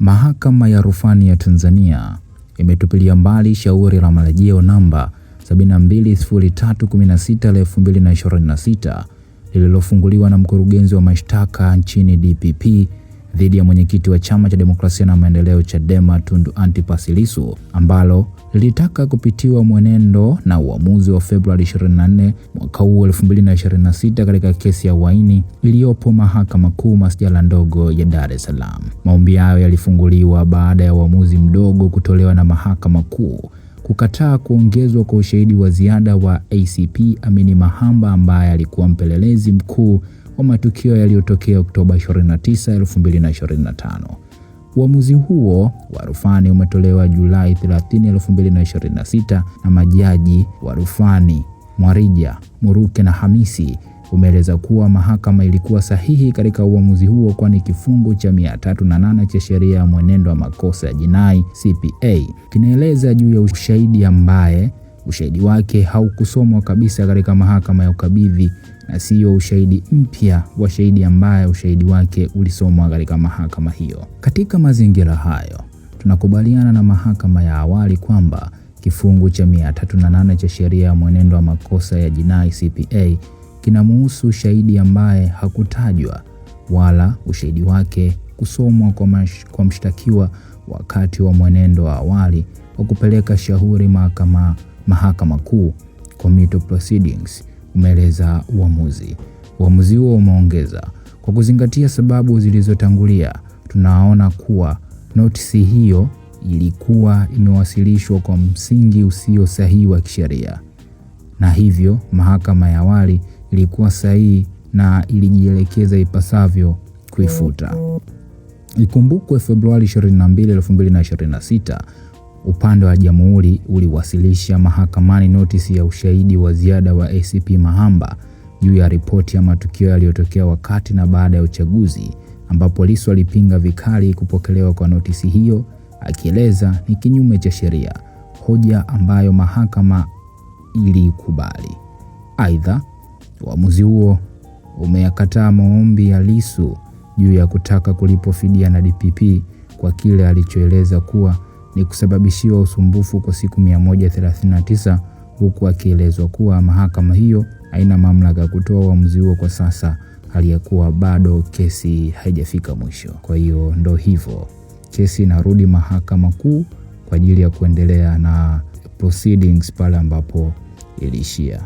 Mahakama ya Rufani ya Tanzania imetupilia mbali shauri la marejeo namba 720316/2026 lililofunguliwa na mkurugenzi wa mashtaka nchini DPP dhidi ya mwenyekiti wa Chama cha Demokrasia na Maendeleo Chadema Tundu Antipas Lissu, ambalo lilitaka kupitiwa mwenendo na uamuzi wa Februari 24 mwaka 2026 katika kesi ya uhaini iliyopo Mahakama Kuu Masjala ndogo ya Dar es Salaam. Maombi hayo yalifunguliwa baada ya uamuzi mdogo kutolewa na Mahakama Kuu kukataa kuongezwa kwa ushahidi wa ziada wa ACP Amini Mahamba ambaye alikuwa mpelelezi mkuu wa matukio yaliyotokea Oktoba 29, 2025. Uamuzi huo wa rufani umetolewa Julai 30, 2026 na majaji wa rufani Mwarija, Muruke na Hamisi. Umeeleza kuwa mahakama ilikuwa sahihi katika uamuzi huo, kwani kifungu cha 308 cha sheria ya mwenendo wa makosa ya jinai CPA kinaeleza juu ya ushahidi ambaye ushahidi wake haukusomwa kabisa katika mahakama ya ukabidhi na sio ushahidi mpya wa shahidi ambaye ushahidi wake ulisomwa katika mahakama hiyo. Katika mazingira hayo, tunakubaliana na mahakama ya awali kwamba kifungu cha 308 cha sheria ya mwenendo wa makosa ya jinai CPA kinamuhusu shahidi ambaye hakutajwa wala ushahidi wake kusomwa kwa mshtakiwa wakati wa mwenendo wa awali wa kupeleka shauri Mahakama Kuu Committee of Proceedings, umeeleza uamuzi. Uamuzi huo umeongeza, kwa kuzingatia sababu zilizotangulia, tunaona kuwa notisi hiyo ilikuwa imewasilishwa kwa msingi usio sahihi wa kisheria, na hivyo mahakama ya awali ilikuwa sahihi na ilijielekeza ipasavyo kuifuta. Ikumbukwe Februari 22, 2026, upande wa jamhuri uliwasilisha mahakamani notisi ya ushahidi wa ziada wa ACP Mahamba juu ya ripoti ya matukio yaliyotokea wakati na baada ya uchaguzi, ambapo Lissu alipinga vikali kupokelewa kwa notisi hiyo, akieleza ni kinyume cha sheria, hoja ambayo mahakama ilikubali. Aidha, uamuzi huo umeyakataa maombi ya Lissu juu ya kutaka kulipwa fidia na DPP kwa kile alichoeleza kuwa ni kusababishiwa usumbufu kwa siku 139, huku akielezwa kuwa mahakama hiyo haina mamlaka ya kutoa uamuzi huo kwa sasa, hali ya kuwa bado kesi haijafika mwisho. Kwa hiyo ndo hivyo, kesi inarudi Mahakama Kuu kwa ajili ya kuendelea na proceedings pale ambapo iliishia.